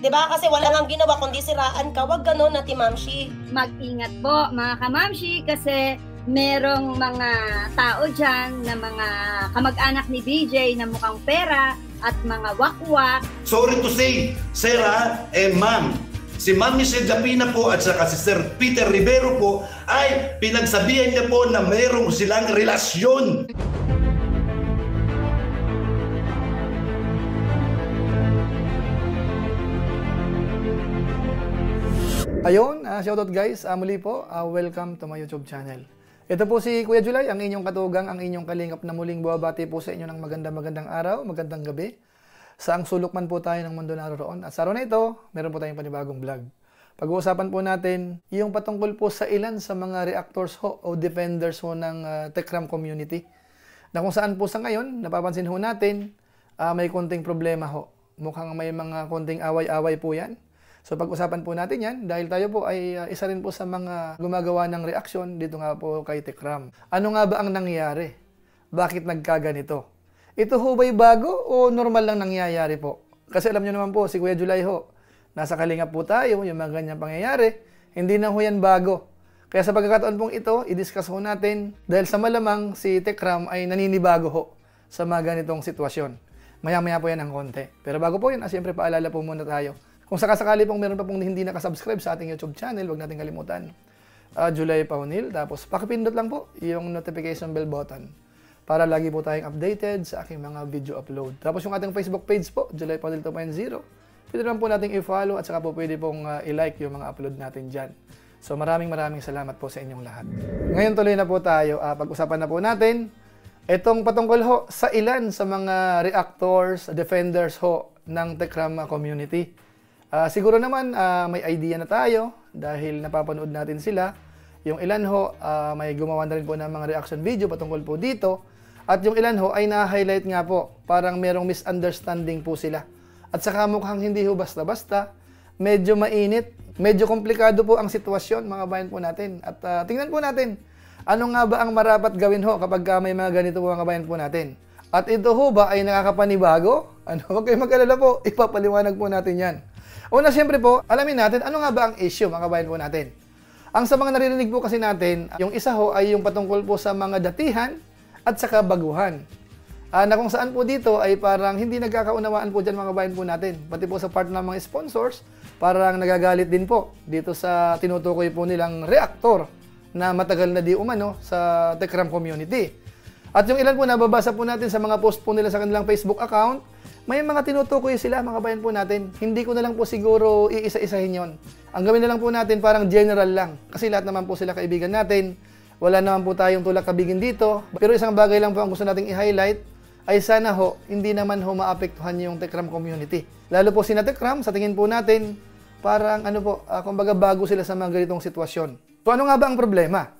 Diba? Kasi wala nang ginawa kundi siraan ka. Wag ganon na Mamshi. Mag-ingat po mga kamamshi kasi merong mga tao dyan na mga kamag-anak ni BJ na mukhang pera at mga wakwak. Sorry to say, Sarah, ma'am, si Ma'am Michelle Lapina po at saka si Sir Peter Rivero po ay pinagsabihan niya po na mayroong silang relasyon. Ayun, shoutout guys, muli po, welcome to my YouTube channel. Ito po si Kuya July, ang inyong katugang, ang inyong kalingap na muling buwabati po sa inyo ng magandang araw, magandang gabi. Saang sulok man po tayo ng mundo naroon. At sa araw na ito, meron po tayong panibagong vlog. Pag-uusapan po natin yung patungkol po sa ilan sa mga reactors ho o defenders ho ng Techram community. Na kung saan po sa ngayon, napapansin ho natin, may konting problema ho. Mukhang may mga konting away-away po yan. So pag-usapan po natin yan dahil tayo po ay isa rin po sa mga gumagawa ng reaksyon dito nga po kay Techram. Ano nga ba ang nangyari? Bakit nagkaganito? Ito ho ba'y bago o normal lang nangyayari po? Kasi alam nyo naman po, si Kuya July ho, nasa kalingap po tayo, yung mga ganyang pangyayari, hindi na ho yan bago. Kaya sa pagkakataon pong ito, i-discuss ho natin dahil sa malamang si Techram ay naninibago ho sa mga ganitong sitwasyon. Maya-maya po yan ng konti. Pero bago po yun, siyempre paalala po muna tayo. Kung sakasakali pong meron pa pong hindi nakasubscribe sa ating YouTube channel, huwag natin kalimutan. July Paunil. Tapos pakipindot lang po yung notification bell button para lagi po tayong updated sa aking mga video upload. Tapos yung ating Facebook page po, July Paunil 2.0. Pwede naman po nating i-follow at saka po pwede pong i-like yung mga upload natin dyan. So maraming salamat po sa inyong lahat. Ngayon tuloy na po tayo. Pag-usapan na po natin itong patungkol ho sa ilan sa mga reactors, defenders ho ng Techram community. Siguro naman may idea na tayo dahil napapanood natin sila. Yung ilan ho may gumawa na rin po ng mga reaction video patungkol po dito. At yung ilan ho ay na-highlight nga po. Parang merong misunderstanding po sila. At saka mukhang hindi ho basta-basta. Medyo mainit. Medyo komplikado po ang sitwasyon mga bayan po natin. At tingnan po natin. Ano nga ba ang marapat gawin ho kapag may mga ganito po mga bayan po natin. At ito ho ba ay nakakapanibago? Huwag kayong mag-alala po. Ipapaliwanag po natin yan. Una, siyempre po, alamin natin ano nga ba ang issue, mga kabayan po natin. Ang sa mga naririnig po kasi natin, yung isa ho ay yung patungkol po sa mga datihan at saka baguhan. Na kung saan po dito ay parang hindi nagkakaunawaan po dyan mga kabayan po natin. Pati po sa part ng mga sponsors, parang nagagalit din po dito sa tinutukoy po nilang reactor na matagal na di umano sa Techram community. At yung ilan po nababasa po natin sa mga post po nila sa kanilang Facebook account, may mga tinutukoy sila mga bayan po natin. Hindi ko na lang po siguro iisa-isahin yon. Ang gawin na lang po natin parang general lang. Kasi lahat naman po sila kaibigan natin. Wala naman po tayong tulak kabigin dito. Pero isang bagay lang po ang gusto nating i-highlight ay sana ho, hindi naman ho maapektuhan yung Techram community. Lalo po sina Techram, sa tingin po natin, parang kumbaga bago sila sa mga ganitong sitwasyon. So ano nga ba ang problema?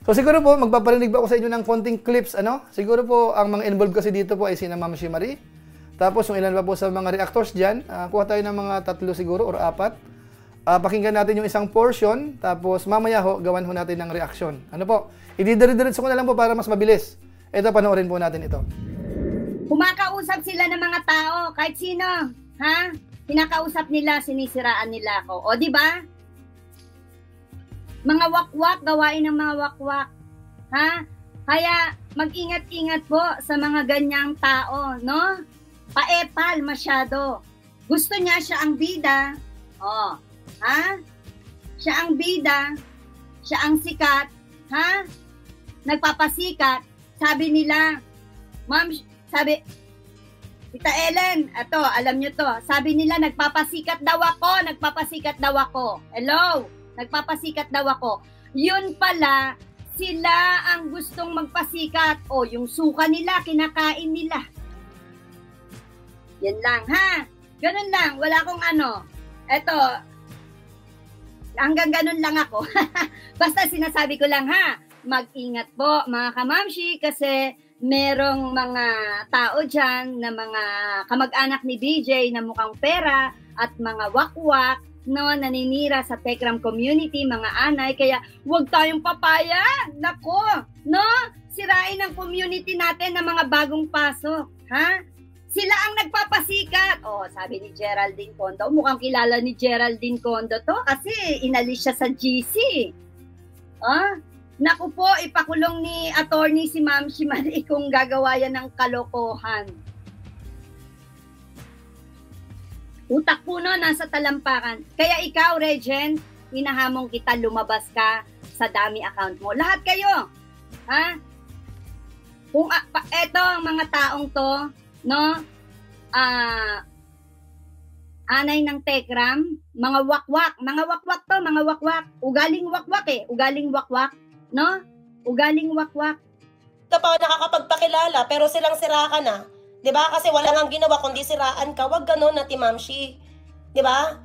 So siguro po, magpaparinig ba ako sa inyo ng konting clips, Siguro po, ang mga involved kasi dito po ay sina Ma'am Shimari. Tapos yung ilan pa po sa mga reactors dyan, kuha tayo ng mga 3 siguro or 4. Pakinggan natin yung isang portion, tapos mamaya ho, gawan ho natin ng reaction. Ano po? Ididiri-diretso ko na lang po para mas mabilis. Ito, panoorin po natin ito. Kumakausap sila ng mga tao, kahit sino. Ha? Pinakausap nila, sinisiraan nila ako. O, di ba? Mga wakwak, gawain ng mga wakwak. Ha? Kaya, mag-ingat-ingat po sa mga ganyang tao, no? Paepal masyado. Gusto niya siya ang bida. Oh, ha? Siya ang bida. Siya ang sikat. Ha? Nagpapasikat. Sabi nila, Ma'am, sabi, Tita Ellen, ito, alam nyo to. Sabi nila, nagpapasikat daw ako. Nagpapasikat daw ako. Hello? Nagpapasikat daw ako. Yun pala, sila ang gustong magpasikat. O, yung suka nila, kinakain nila. Yan lang, ha? Ganun lang. Wala akong Eto, hanggang ganun lang ako. Basta sinasabi ko lang, ha? Mag-ingat po, mga kamamshi, kasi merong mga tao dyan na mga kamag-anak ni BJ na mukhang pera at mga wakwak, no, naninira sa Techram community, mga anay. Kaya huwag tayong papaya. Nako, no? Sirain ang community natin ng mga bagong pasok, ha? Sila ang nagpapasikat. Oh, sabi ni Geraldine Condo, mukhang kilala ni Geraldine Condo to kasi inalis siya sa GC. Ah, naku po, ipakulong ni attorney si Ma'am Shimari kung gagawa yan ng kalokohan. Utak po no, nasa talampakan. Kaya ikaw, Regent, hinahamon kita, lumabas ka sa dami account mo. Lahat kayo, ha? Kung eto ang mga taong to, no? Anay ng Tekram, mga wakwak to, mga wakwak. Ugaling wakwak ugaling wakwak, no? Ugaling wakwak. Ka pa nakakapagpakilala pero silang sira ka na. 'Di ba? Kasi wala nang ginawa kundi siraan ka. Wag ganoon na Timamshi. 'Di ba?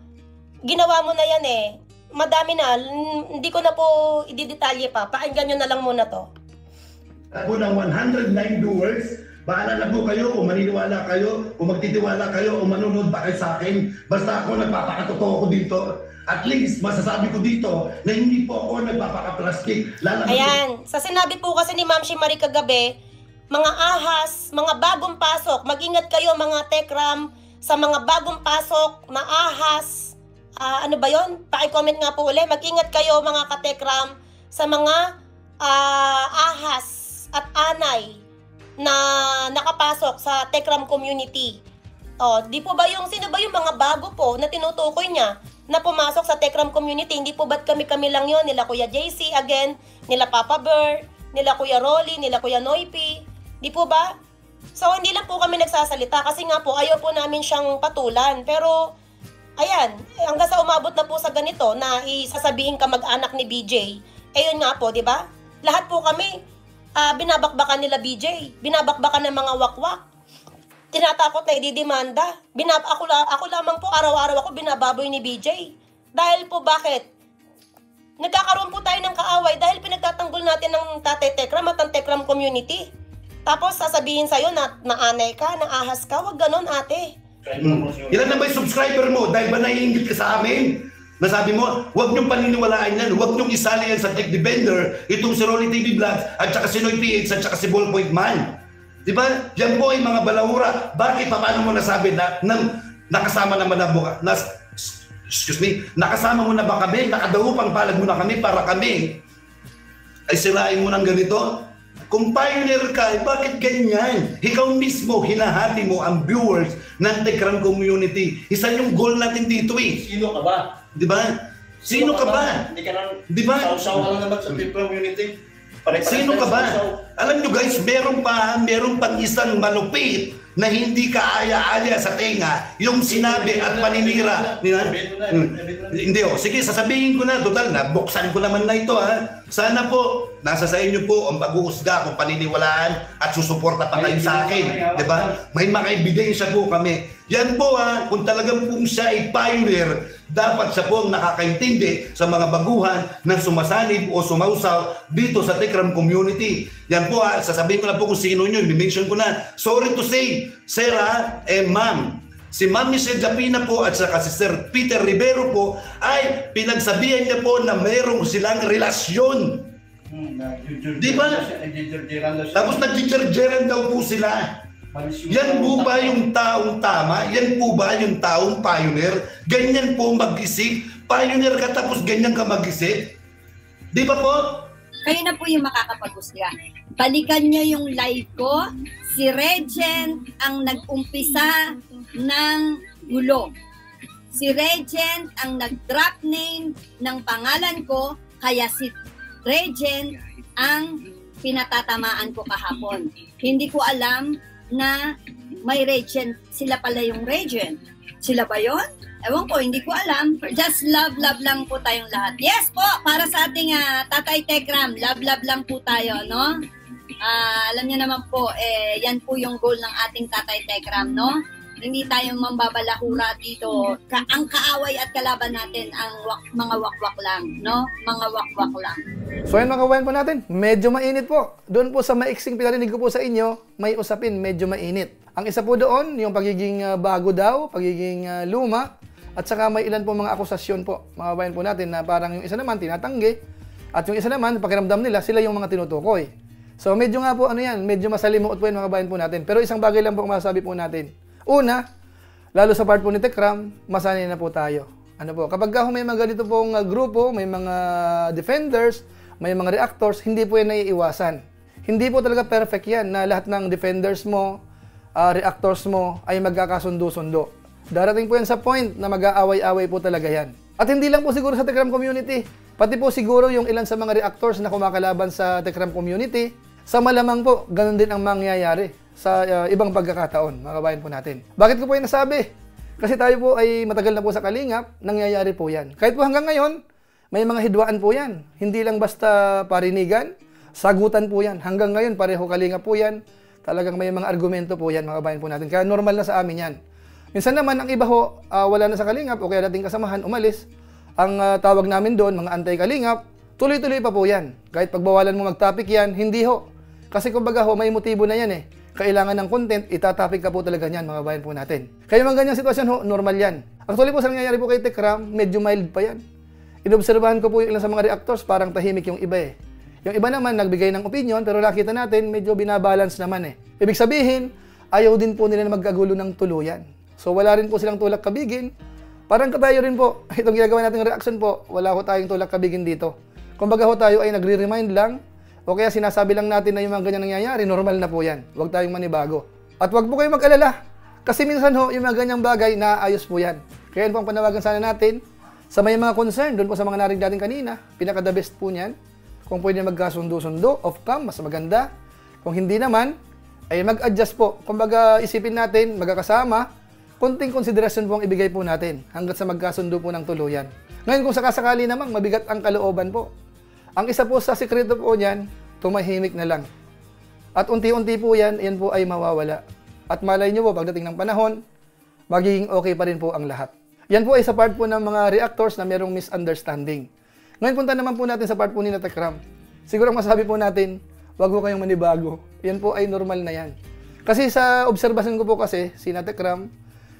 Ginawa mo na 'yan eh. Madami na. Hindi ko na po ididetalye pa. Pakinggan niyo na lang muna 'to. Ako ng 109 viewers, bahala na po kayo kung maniniwala kayo, kung magtitiwala kayo, o manunod ba kayo sa akin. Basta ako nagpapakatotoo ko dito. At least, masasabi ko dito na hindi po ako nagpapaka-plastic. Ayan. Sa sinabi po kasi ni Ma'am Shimari kagabi, mga ahas, mga bagong pasok, mag-ingat kayo mga Tekram sa mga bagong pasok na ahas. Ano ba yon? Paki-comment nga po ulit. Mag-ingat kayo mga katekram sa mga ahas at anay na nakapasok sa Tekram community. Di po ba sino ba yung mga bago po na tinutukoy niya na pumasok sa Tekram community? Hindi po ba't kami lang yon? Nila Kuya JC again, nila Papa Bear, nila Kuya Rolly, nila Kuya Noipi. Di po ba? So, hindi lang po kami nagsasalita kasi nga po, ayaw po namin siyang patulan. Pero, ayan, hanggang sa umabot na po sa ganito na isasabihin ka mag-anak ni BJ, yun nga po, di ba? Lahat po kami, binabakbakan nila BJ, binabakbakan ng mga wakwak. Tinatakot na ididimanda. Ako lamang po, araw-araw ako binababoy ni BJ. Dahil po bakit? Nagkakaroon po tayo ng kaaway dahil pinagtatanggol natin ng Tatay Tekram at ang Tekram community. Tapos sasabihin sa'yo na naanay ka, naahas ka, wag ganon ate. Ilan na ba yung subscriber mo? Dahil ba naiingit ka sa amin? Nasabi mo, huwag niyong paniniwalaan yan, huwag niyong isali yan sa Tech Defender, itong si Rolly TV Vlogs, at saka si Noy PH, at saka si Ballpoint Man. Diba? Yan po ay mga balahura. Bakit paano mo nasabi na nakasama naman na buka? Nakasama mo na ba kami? Nakadaupang palad mo na kami para kami ay sirain mo ng ganito? Kung pioneer ka, bakit ganyan? Ikaw mismo, hinahati mo ang viewers ng Tekram community. Isa yung goal natin dito eh. Sino ka ba? Di ba? Sino ka ba? Hindi ka na, di ba? Sausaw ka lang naman sa Tekram community. Sino ka ba? Alam nyo guys, meron pang isang malupit na hindi kaaya-aya sa tenga yung sinabi at paninira. Hindi sige, sasabihin ko na, total na, buksan ko naman na ito ha. Sana po, nasa sa inyo po ang pag-uusga kung paniniwalaan at susuporta pa kayo sa akin. Diba? May maka-ebidensya po kami. Yan po ha, kung talagang po siya ay pioneer, dapat siya po ang nakakaintindi sa mga baguhan na sumasanib o sumausaw dito sa Tekram community. Yan po ha, sasabihin ko na po kung sino nyo, i-mention ko na. Sorry to say, Sir Ma'am, si Ma'am Michelle Lapina po at saka si Sir Peter Rivero po ay pinagsabihan niya po na mayroong silang relasyon. Di ba? Tapos nagjijerjeran daw po sila. Yan po ba yung taong tama? Yan po ba yung taong pioneer? Ganyan po mag-isip? Pioneer ka tapos ganyan ka mag-isip? Di ba po? Kayo na po yung makakapag-usga. Balikan nyo yung live ko. Si Regent ang nag-umpisa ng gulo. Si Regent ang nag-drop name ng pangalan ko, kaya si Regent ang pinatatamaan ko kahapon. Hindi ko alam na may Regent. Sila pala yung Regent. Sila ba yun? Ewan ko, hindi ko alam. Just love lang po tayong lahat. Yes po, para sa ating Tatay Tekram, love lang po tayo, no? Alam niyo naman po, yan po yung goal ng ating Tatay Tekram, no? Hindi tayo mambabalahura dito. Ang kaaway at kalaban natin ang mga wakwak lang, no? Mga wakwak lang. So yan mga kawayan po natin, medyo mainit po. Doon po sa maiksing pinarinig ko po sa inyo, may usapin, medyo mainit. Ang isa po doon, yung pagiging bago daw, pagiging luma, at saka may ilan po mga akusasyon po, mga kawayan po natin, na parang yung isa naman tinatanggi, at yung isa naman, pakiramdam nila, sila yung mga tinutukoy. So medyo nga po, medyo masalimuot po yan mga kabayan po natin. Pero isang bagay lang po masasabi po natin. Una, lalo sa part po ni Tekram, masanay na po tayo. Ano po, kapag may mga ganito pong grupo, may mga defenders, may mga reactors, hindi po yan naiiwasan. Hindi po talaga perfect yan na lahat ng defenders mo, reactors mo ay magkakasundo-sundo. Darating po yan sa point na mag-aaway-away po talaga yan. At hindi lang po siguro sa Tekram community, pati po siguro yung ilan sa mga reactors na kumakalaban sa Tekram community, sa malamang po, ganun din ang mangyayari sa ibang pagkakataon, mga kabayan po natin. Bakit ko po yung nasabi? Kasi tayo po ay matagal na po sa Kalingap, nangyayari po yan. Kahit po hanggang ngayon, may mga hidwaan po yan. Hindi lang basta parinigan, sagutan po yan. Hanggang ngayon, pareho Kalingap po yan. Talagang may mga argumento po yan, mga kabayan po natin. Kaya normal na sa amin yan. Minsan naman, ang iba ho, wala na sa Kalingap o kaya dating kasamahan, umalis. Ang tawag namin doon, mga anti-Kalingap, tuloy-tuloy pa po yan. Kahit pagbawalan mo mag-topic yan, hindi ho. Kasi kumbaga ho, may motibo na yan eh. Kailangan ng content, itatapik ka po talaga niyan, mga bayan po natin. Kaya mga ganyang sitwasyon ho, normal yan. Actually po, sa nangyayari po kay Tekram, medyo mild pa yan. Inobserbahan ko po yung ilan sa mga reactors, parang tahimik yung iba eh. Yung iba naman, nagbigay ng opinion, pero nakita natin, medyo binabalance naman eh. Ibig sabihin, ayaw din po nila na magkagulo ng tuluyan. So wala rin po silang tulak kabigin. Parang katayo rin po, itong ginagawa nating reaction po, wala ho tayong tulak kabigin dito. Kumbaga ho tayo ay nagre-remind lang, o kaya sinasabi lang natin na yung mga ganyan nangyayari, normal na po yan. Huwag tayong manibago. At huwag po kayong mag-alala. Kasi minsan ho, yung mga ganyang bagay, naayos po yan. Kaya yun po ang panawagan sana natin sa may mga concern, doon po sa mga narinig natin kanina, pinaka-the best po niyan. Kung pwede magkasundo-sundo, off-cam, mas maganda. Kung hindi naman, ay mag-adjust po. Kumbaga, isipin natin, magkakasama, konting konsiderasyon po ang ibigay po natin hanggat sa magkasundo po ng tuluyan. Ngayon, kung sakasakali namang mabigat ang kalooban po, ang isa po sa sikreto po niyan, tumahimik na lang. At unti-unti po yan po ay mawawala. At malay nyo po, pagdating ng panahon, magiging okay pa rin po ang lahat. Yan po ay sa part po ng mga reactors na merong misunderstanding. Ngayon punta naman po natin sa part po ni Tekram. Siguro ang masabi po natin, wag po kayong manibago. Yan po ay normal na yan. Kasi sa obserbasyon ko po kasi, si Tekram,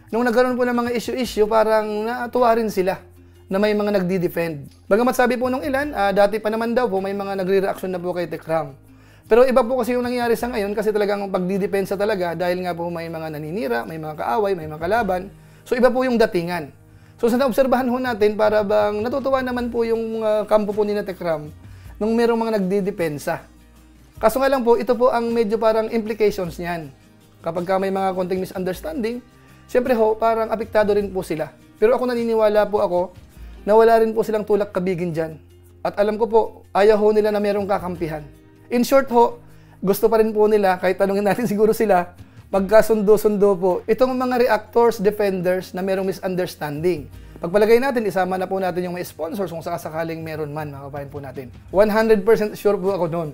nung nagkaroon po ng mga issue-issue, parang natuwa rin sila na may mga nagdi-defend. Bagamat sabi po nung ilan, dati pa naman daw po may mga nagre-reaction na po kay Tekram. Pero iba po kasi yung nangyayari sa ngayon kasi talagang pagdidepensa talaga dahil nga po may mga naninira, may mga kaaway, may mga kalaban. So iba po yung datingan. So sa naobserbahan ho natin, para bang natutuwa naman po yung kampo po ni Tekram nung merong mga nagdidepensa. Kaso nga lang po, ito po ang medyo parang implications niyan. Kapag may mga konting misunderstanding, siyempre ho, parang apektado rin po sila. Pero ako naniniwala po ako na wala rin po silang tulak kabigin dyan. At alam ko po, ayaw ho nila na merong kakampihan. In short ho, gusto pa rin po nila, kahit tanungin natin siguro sila, magkasundo-sundo po itong mga reactors, defenders na merong misunderstanding. Pagpalagay natin, isama na po natin yung mga sponsors kung sakasakaling meron man, mga kabayan po natin. 100% sure po ako noon.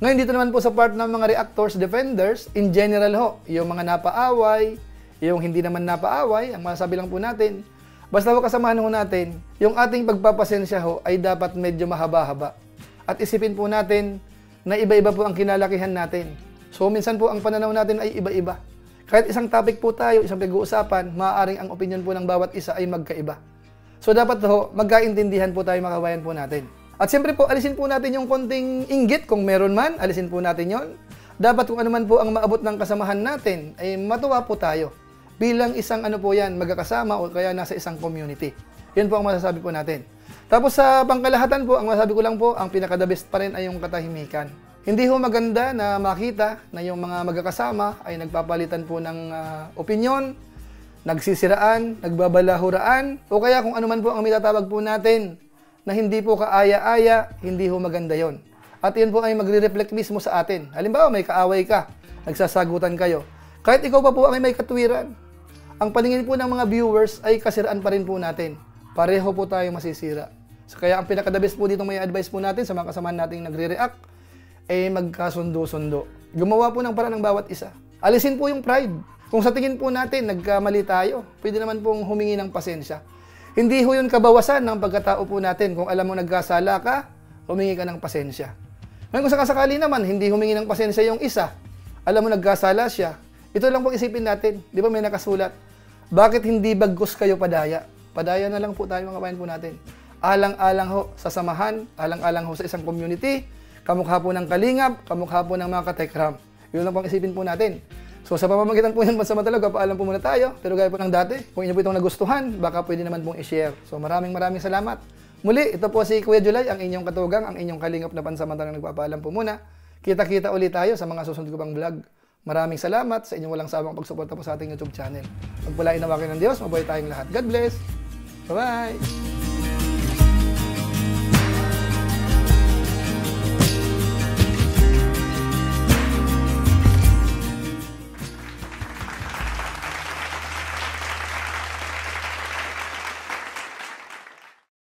Ngayon dito naman po sa part ng mga reactors, defenders, in general ho, yung mga napaaway, yung hindi naman napaaway, ang masasabi lang po natin, basta ho kasamahan ho natin, yung ating pagpapasensya ho ay dapat medyo mahaba-haba. At isipin po natin na iba-iba po ang kinalakihan natin. So minsan po ang pananaw natin ay iba-iba. Kahit isang topic po tayo, isang pag-uusapan, maaaring ang opinion po ng bawat isa ay magkaiba. So dapat ho, magkaintindihan po tayo, mga kabayan po natin. At siyempre po, alisin po natin yung konting inggit kung meron man, alisin po natin yon. Dapat kung ano man po ang maabot ng kasamahan natin, ay matuwa po tayo. Bilang isang po yan, magkakasama o kaya nasa isang community. Yan po ang masasabi po natin. Tapos sa pangkalahatan po, ang masasabi ko lang po, ang pinaka-the best pa rin ay yung katahimikan. Hindi ho maganda na makita na yung mga magkakasama ay nagpapalitan po ng opinyon, nagsisiraan, nagbabalahuraan, o kaya kung ano man po ang mitatawag po natin na hindi po kaaya-aya, hindi ho maganda yon. At yan po ay magre-reflect mismo sa atin. Halimbawa, may kaaway ka, nagsasagutan kayo. Kahit ikaw pa po ay may katwiran, ang paningin po ng mga viewers ay kasiraan pa rin po natin. Pareho po tayo masisira. So, kaya ang pinaka-the best po dito may advice po natin sa mga kasamahan nating nagre-react ay magkasundo-sundo. Gumawa po ng paraan ng bawat isa. Alisin po yung pride. Kung sa tingin po natin nagkamali tayo, pwede naman pong humingi ng pasensya. Hindi ho yun kabawasan ng pagkatao po natin. Kung alam mo nagkasala ka, humingi ka ng pasensya. Ngayon kung sakasakali naman, hindi humingi ng pasensya yung isa, alam mo nagkasala siya, ito lang pong isipin natin. Di ba may nakasulat? Bakit hindi bagkus kayo padaya? Padaya na lang po tayo, mga kabayan po natin. Alang-alang ho sa samahan, alang-alang ho sa isang community, kamukha po ng Kalingap, kamukha po ng mga Katekram. Yun lang pong isipin po natin. So sa pamamagitan po ng pansamantala, paalam po muna tayo. Pero gaya po ng dati, kung inyo po itong nagustuhan, baka pwede naman pong i-share. So maraming salamat. Muli, ito po si Kuya July, ang inyong katugang, ang inyong kalingap na pansamantalang nagpapaalam po muna. Kita-kita ulit tayo sa mga susunod ko pang vlog. Maraming salamat sa inyong walang sawang pagsuporta po sa ating YouTube channel. Pagpalain nawa kayo ng Diyos, mabuhay tayong lahat. God bless! Bye-bye!